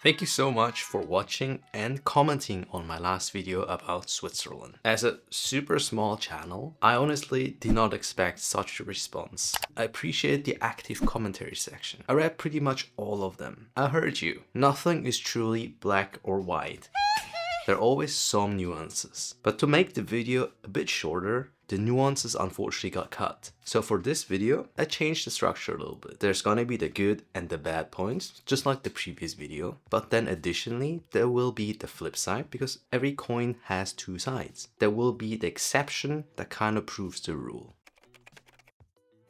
Thank you so much for watching and commenting on my last video about Switzerland. As a super small channel, I honestly did not expect such a response. I appreciate the active commentary section. I read pretty much all of them. I heard you. Nothing is truly black or white. There are always some nuances. But to make the video a bit shorter, the nuances unfortunately got cut. So for this video, I changed the structure a little bit. There's gonna be the good and the bad points, just like the previous video. But then additionally, there will be the flip side because every coin has two sides. There will be the exception that kind of proves the rule.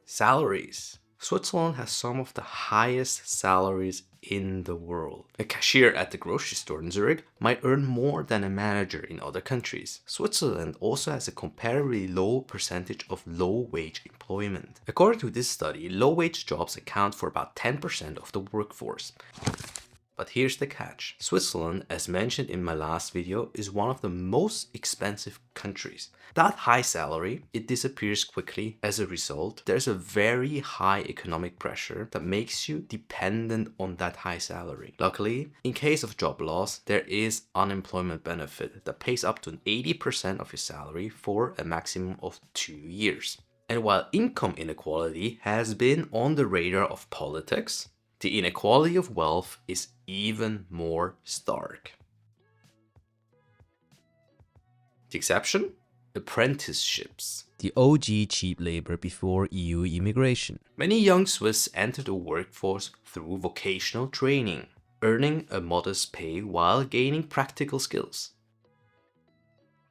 Salaries. Switzerland has some of the highest salaries in the world. A cashier at the grocery store in Zurich might earn more than a manager in other countries. Switzerland also has a comparatively low percentage of low-wage employment. According to this study, low-wage jobs account for about 10% of the workforce. But here's the catch. Switzerland, as mentioned in my last video, is one of the most expensive countries. That high salary, it disappears quickly. As a result, there's a very high economic pressure that makes you dependent on that high salary. Luckily, in case of job loss, there is unemployment benefit that pays up to 80% of your salary for a maximum of 2 years. And while income inequality has been on the radar of politics, the inequality of wealth is even more stark. The exception? Apprenticeships. The OG cheap labor before EU immigration. Many young Swiss enter the workforce through vocational training, earning a modest pay while gaining practical skills.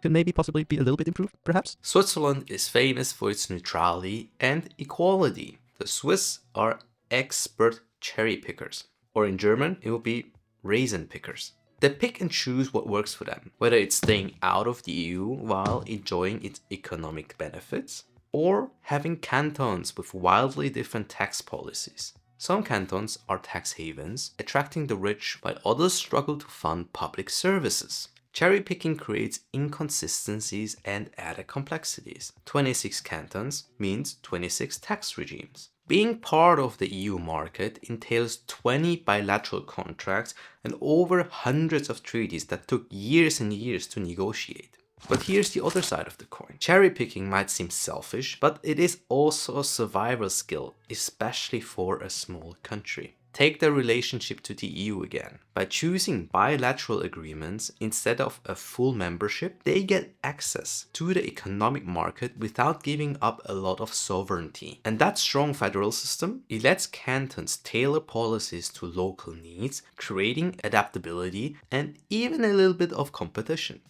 Could maybe possibly be a little bit improved, perhaps? Switzerland is famous for its neutrality and equality. The Swiss are expert cherry pickers, or in German it would be raisin pickers. They pick and choose what works for them, whether it's staying out of the EU while enjoying its economic benefits, or having cantons with wildly different tax policies. Some cantons are tax havens, attracting the rich, while others struggle to fund public services. Cherry picking creates inconsistencies and added complexities. 26 cantons means 26 tax regimes. Being part of the EU market entails 20 bilateral contracts and over hundreds of treaties that took years and years to negotiate. But here's the other side of the coin. Cherry picking might seem selfish, but it is also a survival skill, especially for a small country. Take their relationship to the EU again. By choosing bilateral agreements instead of a full membership, they get access to the economic market without giving up a lot of sovereignty. And that strong federal system, it lets cantons tailor policies to local needs, creating adaptability and even a little bit of competition.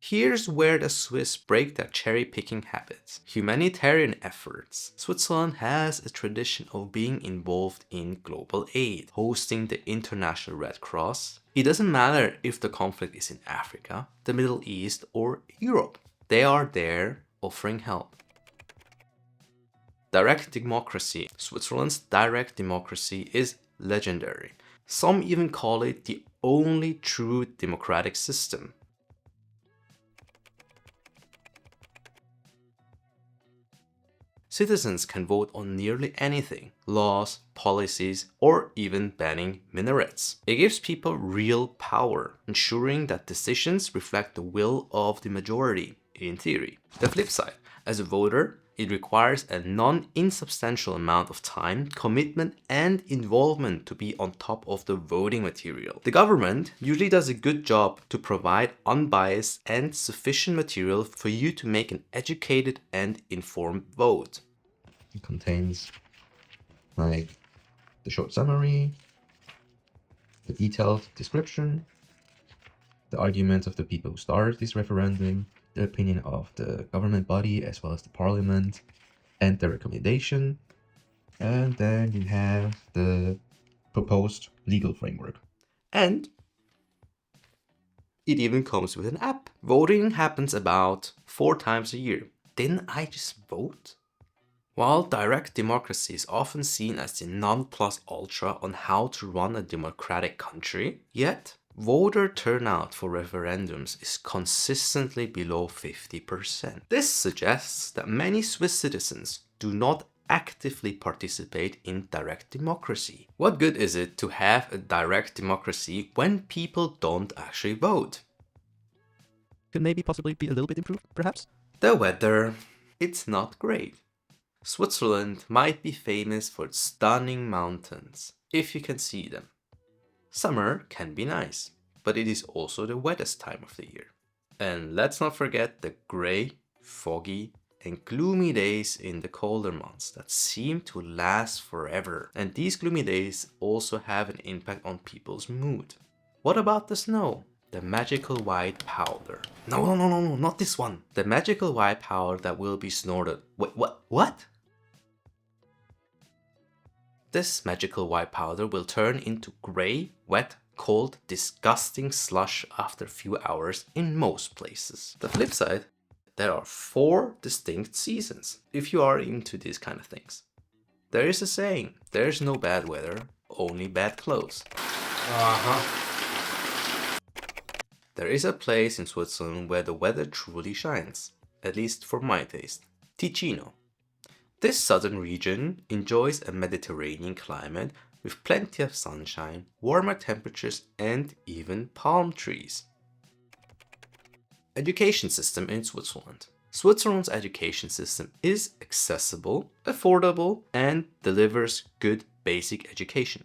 Here's where the Swiss break their cherry-picking habits. Humanitarian efforts. Switzerland has a tradition of being involved in global aid, hosting the International Red Cross. It doesn't matter if the conflict is in Africa, the Middle East, or Europe. They are there offering help. Direct democracy. Switzerland's direct democracy is legendary. Some even call it the only true democratic system. Citizens can vote on nearly anything, laws, policies, or even banning minarets. It gives people real power, ensuring that decisions reflect the will of the majority, in theory. The flip side, as a voter, it requires a non-insubstantial amount of time, commitment, and involvement to be on top of the voting material. The government usually does a good job to provide unbiased and sufficient material for you to make an educated and informed vote. It contains like the short summary, the detailed description, the arguments of the people who started this referendum, the opinion of the government body as well as the parliament, and the recommendation. And then you have the proposed legal framework. And it even comes with an app. Voting happens about 4 times a year. Didn't I just vote? While direct democracy is often seen as the non-plus-ultra on how to run a democratic country, yet voter turnout for referendums is consistently below 50%. This suggests that many Swiss citizens do not actively participate in direct democracy. What good is it to have a direct democracy when people don't actually vote? Could maybe possibly be a little bit improved, perhaps? The weather, it's not great. Switzerland might be famous for its stunning mountains, if you can see them. Summer can be nice, but it is also the wettest time of the year. And let's not forget the grey, foggy, and gloomy days in the colder months that seem to last forever. And these gloomy days also have an impact on people's mood. What about the snow? The magical white powder. No, not this one. The magical white powder that will be snorted. Wait, what? This magical white powder will turn into grey, wet, cold, disgusting slush after a few hours in most places. The flip side, there are 4 distinct seasons, if you are into these kind of things. There is a saying, there's no bad weather, only bad clothes. There is a place in Switzerland where the weather truly shines, at least for my taste. Ticino. This southern region enjoys a Mediterranean climate with plenty of sunshine, warmer temperatures and even palm trees. Education system in Switzerland. Switzerland's education system is accessible, affordable and delivers good basic education.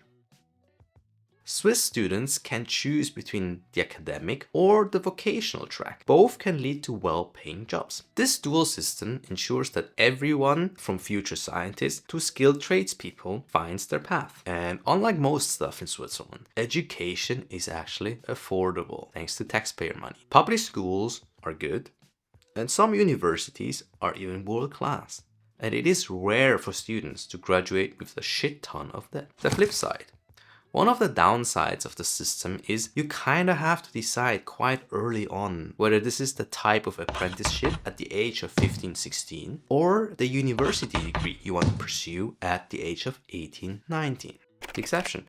Swiss students can choose between the academic or the vocational track. Both can lead to well-paying jobs. This dual system ensures that everyone from future scientists to skilled tradespeople finds their path. And unlike most stuff in Switzerland, education is actually affordable thanks to taxpayer money. Public schools are good and some universities are even world-class. And it is rare for students to graduate with a shit ton of debt. The flip side. One of the downsides of the system is you kinda have to decide quite early on whether this is the type of apprenticeship at the age of 15-16 or the university degree you want to pursue at the age of 18-19. The exception.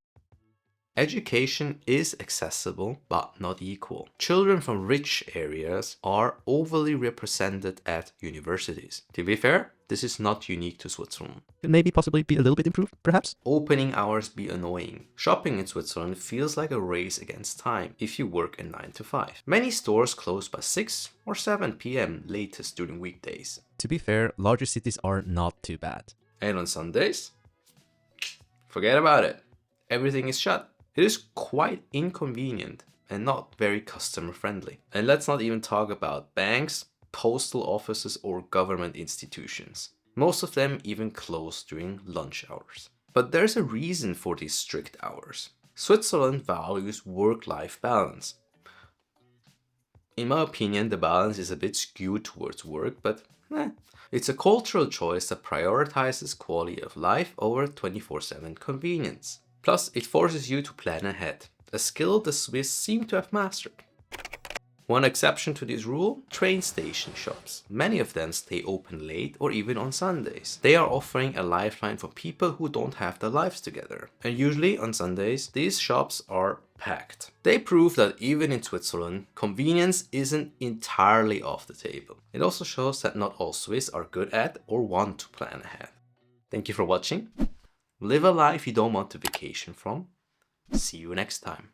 Education is accessible but not equal. Children from rich areas are overly represented at universities. To be fair, this is not unique to Switzerland. Could maybe possibly be a little bit improved, perhaps? Opening hours be annoying. Shopping in Switzerland feels like a race against time if you work a 9 to 5. Many stores close by 6 or 7 p.m. latest during weekdays. To be fair, larger cities are not too bad. And on Sundays? Forget about it. Everything is shut. It is quite inconvenient and not very customer friendly. And let's not even talk about banks, postal offices or government institutions. Most of them even close during lunch hours. But there's a reason for these strict hours. Switzerland values work-life balance. In my opinion, the balance is a bit skewed towards work, but it's a cultural choice that prioritizes quality of life over 24/7 convenience. Plus, it forces you to plan ahead, a skill the Swiss seem to have mastered. One exception to this rule, train station shops. Many of them stay open late or even on Sundays. They are offering a lifeline for people who don't have their lives together. And usually on Sundays, these shops are packed. They prove that even in Switzerland, convenience isn't entirely off the table. It also shows that not all Swiss are good at or want to plan ahead. Thank you for watching. Live a life you don't want to vacation from. See you next time.